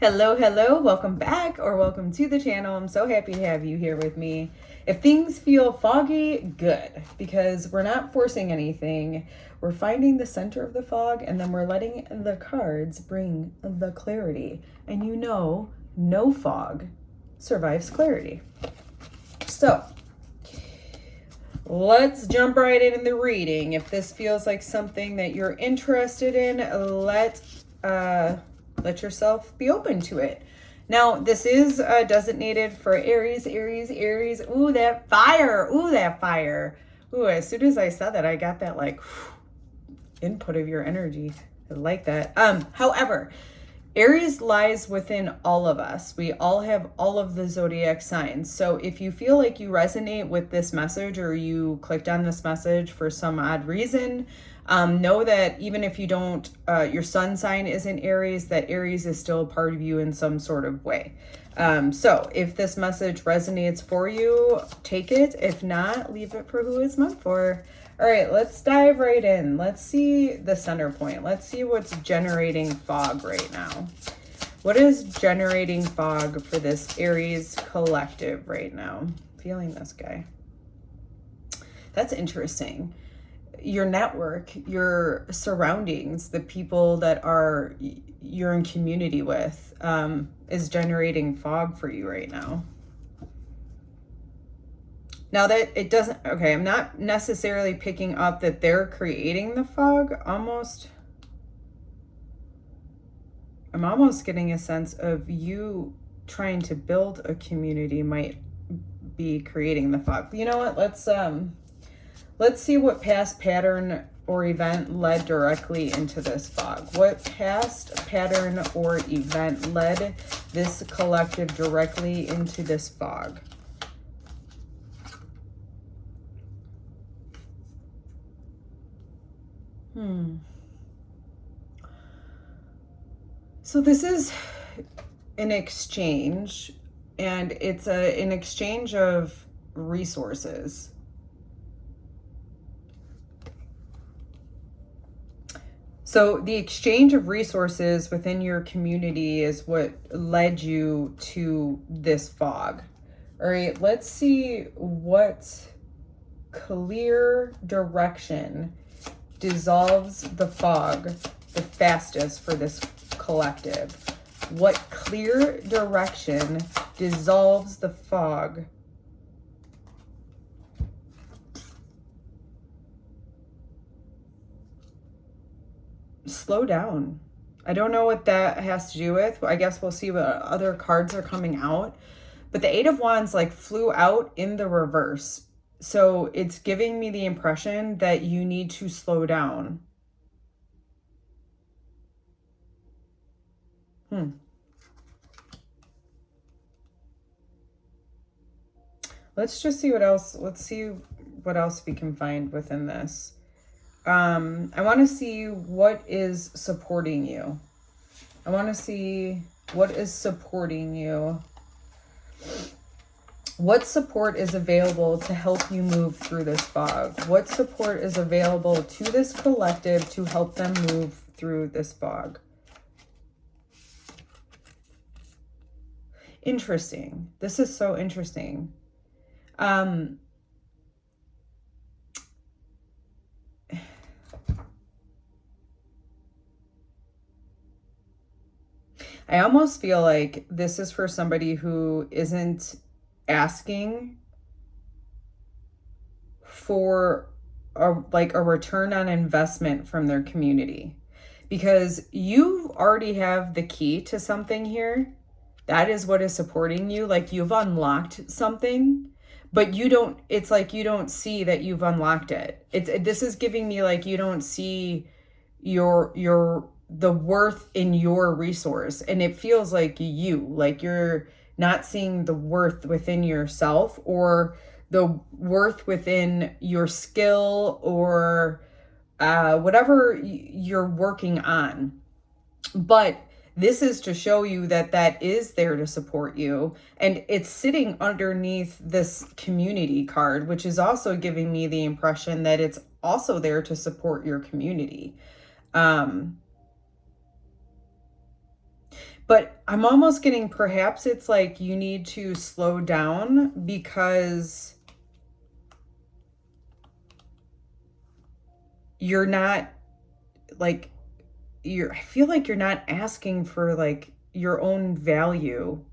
Hello, hello, welcome back or welcome to the channel. I'm so happy to have you here with me. If things feel foggy, good, because we're not forcing anything. We're finding the center of the fog and then we're letting the cards bring the clarity. And you know, no fog survives clarity. So let's jump right into the reading. If this feels like something that you're interested in, let yourself be open to it. Now, this is designated for Aries. Ooh, that fire. Ooh, that fire. Ooh, as soon as I said that, I got that like input of your energy. I like that. However, Aries lies within all of us. We all have all of the zodiac signs. So if you feel like you resonate with this message or you clicked on this message for some odd reason, know that even if you don't, your sun sign isn't Aries, that Aries is still a part of you in some sort of way. So if this message resonates for you, take it. If not, leave it for who it's meant for. All right, let's dive right in. Let's see the center point. Let's see what's generating fog right now. What is generating fog for this Aries collective right now? Feeling this guy. That's interesting. Your network, your surroundings, the people that you're in community with is generating fog for you right now. Now that it doesn't, okay, I'm not necessarily picking up that they're creating the fog. I'm almost getting a sense of you trying to build a community might be creating the fog. You know what? Let's see what past pattern or event led directly into this fog. What past pattern or event led this collective directly into this fog? So this is an exchange, and it's an exchange of resources. So the exchange of resources within your community is what led you to this fog. All right, let's see what clear direction dissolves the fog the fastest for this collective. What clear direction dissolves the fog slow down? I don't know what that has to do with. I guess we'll see what other cards are coming out. But the Eight of Wands like flew out in the reverse. So it's giving me the impression that you need to slow down. Let's just see what else. Let's see what else we can find within this. I want to see what is supporting you. I want to see what is supporting you. What support is available to help you move through this fog? What support is available to this collective to help them move through this fog? Interesting. This is so interesting. I almost feel like this is for somebody who isn't asking for a return on investment from their community, because you already have the key to something here. That is what is supporting you. Like you've unlocked something, but you don't, it's like you don't see that you've unlocked it. This is giving me like you don't see the worth in your resource, and it feels like you're not seeing the worth within yourself or the worth within your skill or whatever you're working on. But this is to show you that that is there to support you, and it's sitting underneath this community card, which is also giving me the impression that it's also there to support your community. But I'm almost getting, perhaps it's like you need to slow down because you're not like, I feel like you're not asking for like your own value.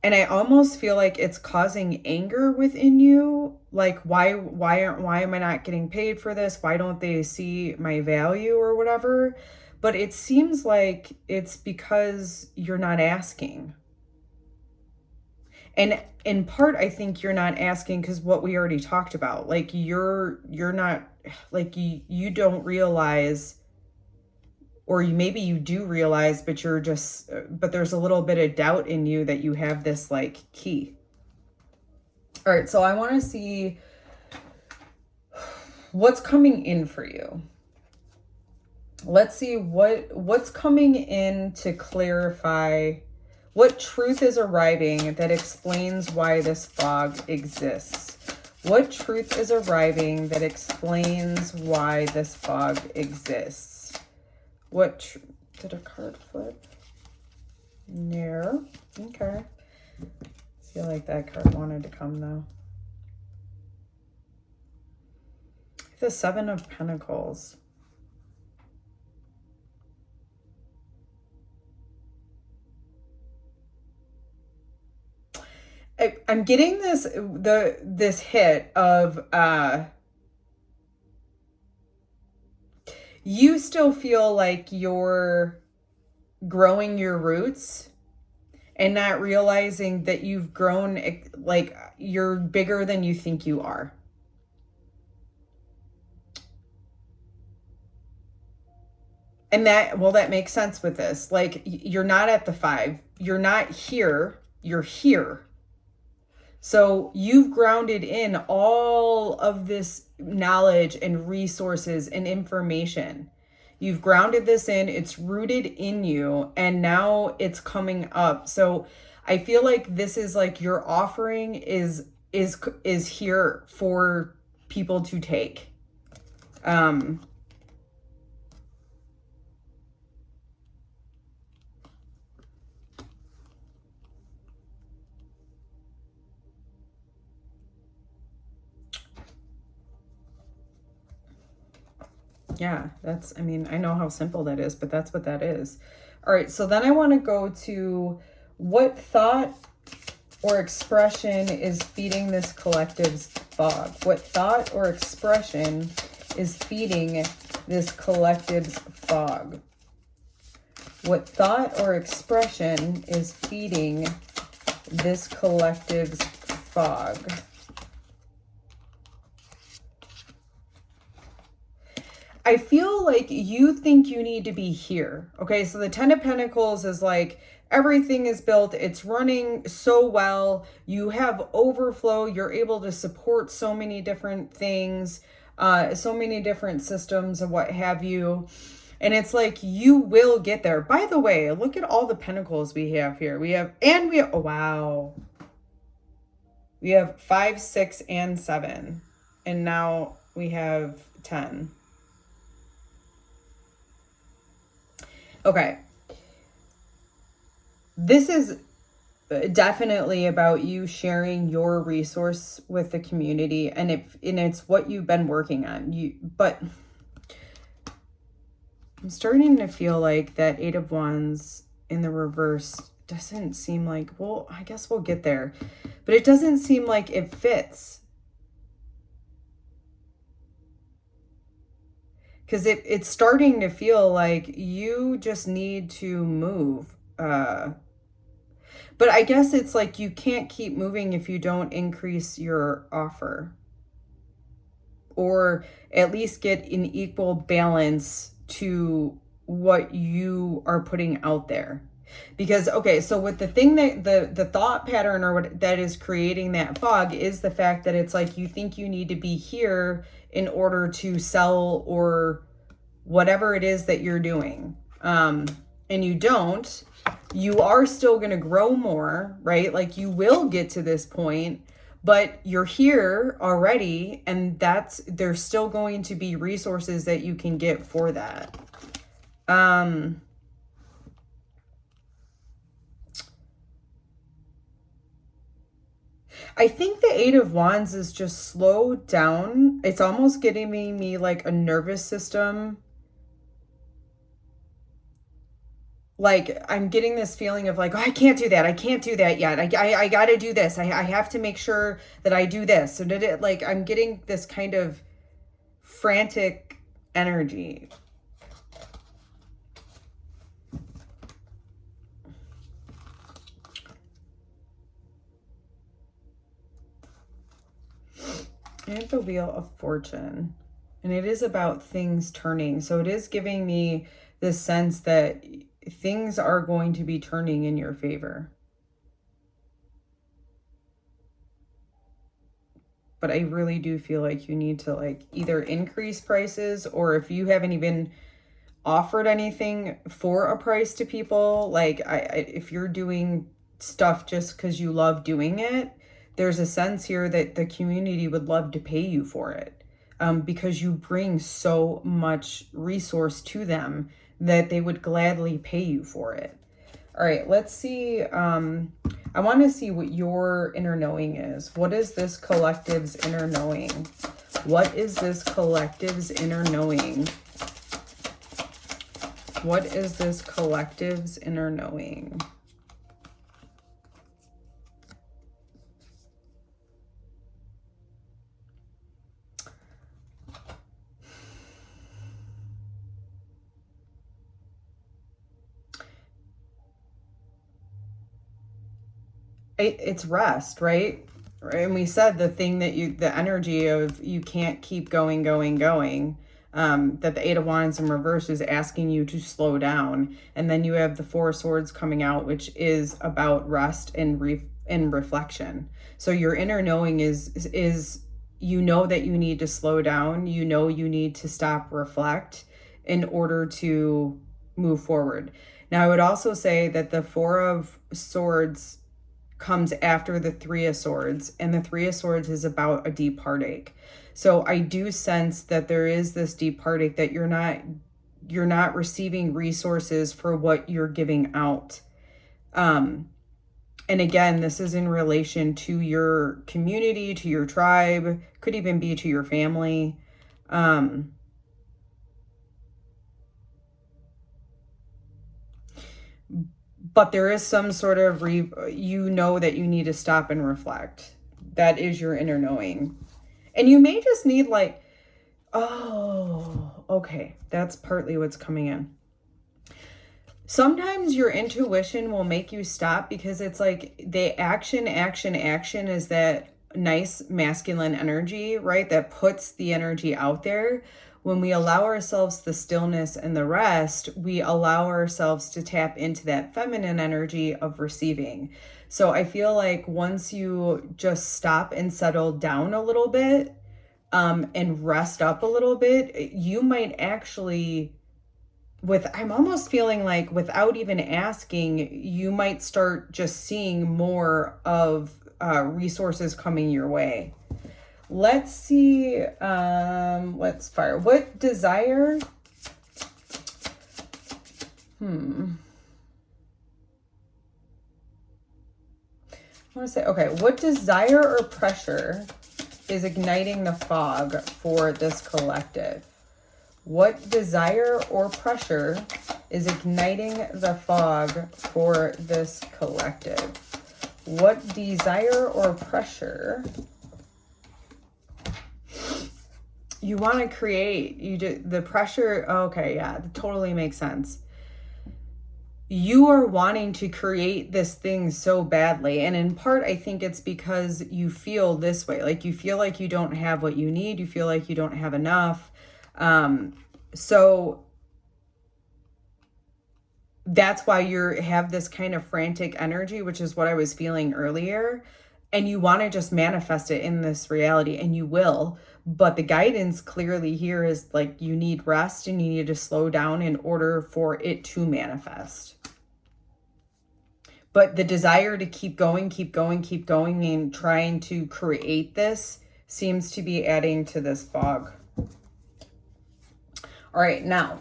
And I almost feel like it's causing anger within you. Like, why am I not getting paid for this? Why don't they see my value or whatever? But it seems like it's because you're not asking. And in part, I think you're not asking because what we already talked about, like you're not, like you don't realize, or maybe you do realize, but you're just, but there's a little bit of doubt in you that you have this like key. All right, so I want to see what's coming in for you. Let's see what's coming in to clarify what truth is arriving that explains why this fog exists. What truth is arriving that explains why this fog exists? What did a card flip? No. Okay. I feel like that card wanted to come though. The Seven of Pentacles. I'm getting this hit of you still feel like you're growing your roots and not realizing that you've grown, like you're bigger than you think you are. And that, well, that makes sense with this. Like you're not at the 5, you're not here, you're here. So you've grounded in all of this knowledge and resources and information. You've grounded this in, it's rooted in you, and now it's coming up. So I feel like this is like your offering is here for people to take. Yeah, that's, I mean, I know how simple that is, but that's what that is. All right, so then I want to go to what thought or expression is feeding this collective's fog? What thought or expression is feeding this collective's fog? What thought or expression is feeding this collective's fog? I feel like you think you need to be here. Okay, so the Ten of Pentacles is like everything is built. It's running so well. You have overflow. You're able to support so many different things, so many different systems and what have you. And it's like you will get there. By the way, look at all the pentacles we have here. Oh, wow. We have 5, 6, and 7. And now we have 10. Okay. This is definitely about you sharing your resource with the community, and it's what you've been working on. But I'm starting to feel like that 8 of Wands in the reverse doesn't seem like, well, I guess we'll get there, but it doesn't seem like it fits. Because it's starting to feel like you just need to move. But I guess it's like you can't keep moving if you don't increase your offer. Or at least get an equal balance to what you are putting out there. Because, okay, so with the thing that the thought pattern or what that is creating that fog is the fact that it's like you think you need to be here in order to sell or whatever it is that you're doing. And you don't. You are still going to grow more, right? Like you will get to this point, but you're here already, and there's still going to be resources that you can get for that. I think the Eight of Wands is just slow down. It's almost getting me like a nervous system. Like, I'm getting this feeling of like, oh, I can't do that. I can't do that yet. I got to do this. I have to make sure that I do this. So did it, like, I'm getting this kind of frantic energy. And the Wheel of Fortune. And it is about things turning. So it is giving me this sense that things are going to be turning in your favor. But I really do feel like you need to like either increase prices, or if you haven't even offered anything for a price to people, like if you're doing stuff just because you love doing it, there's a sense here that the community would love to pay you for it, because you bring so much resource to them that they would gladly pay you for it. All right, let's see. I want to see what your inner knowing is. What is this collective's inner knowing? What is this collective's inner knowing? What is this collective's inner knowing? It's rest, right? And we said the thing that the energy of you can't keep going, that the Eight of Wands in reverse is asking you to slow down. And then you have the Four of Swords coming out, which is about rest and reflection. So your inner knowing is you know that you need to slow down. You know you need to stop, reflect in order to move forward. Now, I would also say that the Four of Swords comes after the Three of Swords, and the Three of Swords is about a deep heartache. So I do sense that there is this deep heartache that you're not receiving resources for what you're giving out. And again, this is in relation to your community, to your tribe, could even be to your family. But there is some sort of, you know that you need to stop and reflect. That is your inner knowing. And you may just need like, oh, okay, that's partly what's coming in. Sometimes your intuition will make you stop because it's like the action is that nice masculine energy, right? That puts the energy out there. When we allow ourselves the stillness and the rest, we allow ourselves to tap into that feminine energy of receiving. So I feel like once you just stop and settle down a little bit, and rest up a little bit, you might actually, I'm almost feeling like without even asking, you might start just seeing more of resources coming your way. Let's see, let's fire. What desire? I want to say, okay, what desire or pressure is igniting the fog for this collective? What desire or pressure is igniting the fog for this collective? What desire or pressure you want to create? You do the pressure. Okay, yeah, that totally makes sense. You are wanting to create this thing so badly. And in part, I think it's because you feel this way. Like you feel like you don't have what you need. You feel like you don't have enough. So that's why you have this kind of frantic energy, which is what I was feeling earlier. And you want to just manifest it in this reality, and you will. But the guidance clearly here is like you need rest and you need to slow down in order for it to manifest. But the desire to keep going and trying to create this seems to be adding to this fog. All right, now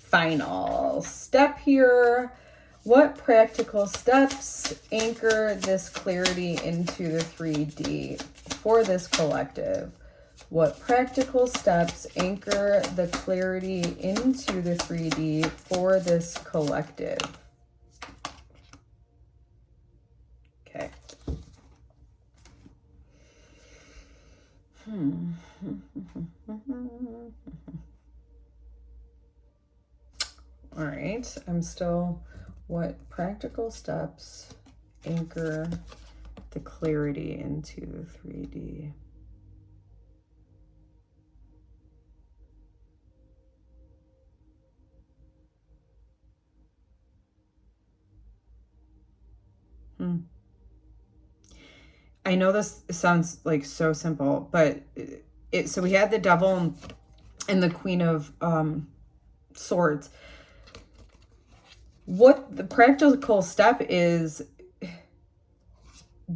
final step here. What practical steps anchor this clarity into the 3D for this collective? What practical steps anchor the clarity into the 3D for this collective? Okay. All right, I'm still, what practical steps anchor the clarity into the 3D? I know this sounds like so simple, but so we had the Devil and the Queen of Swords. What the practical step is,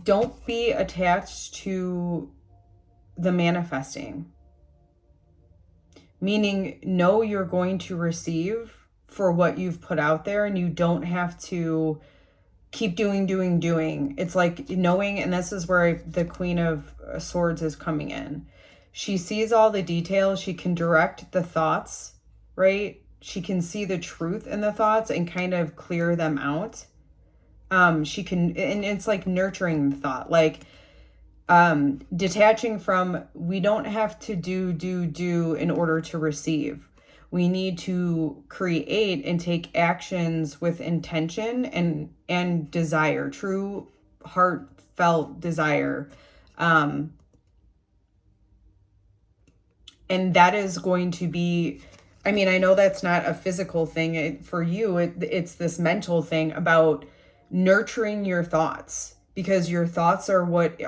don't be attached to the manifesting. Meaning, know you're going to receive for what you've put out there, and you don't have to keep doing. It's like knowing, and this is where the Queen of Swords is coming in. She sees all the details. She can direct the thoughts, right? She can see the truth in the thoughts and kind of clear them out. She can, and it's like nurturing the thought, like detaching from, we don't have to do in order to receive. We need to create and take actions with intention and desire, true heartfelt desire. And that is going to be, I mean, I know that's not a physical thing for you. It's this mental thing about nurturing your thoughts, because your thoughts are what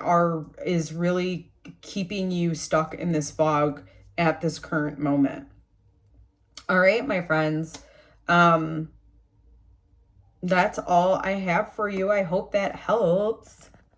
is really keeping you stuck in this fog at this current moment. All right, my friends, that's all I have for you. I hope that helps.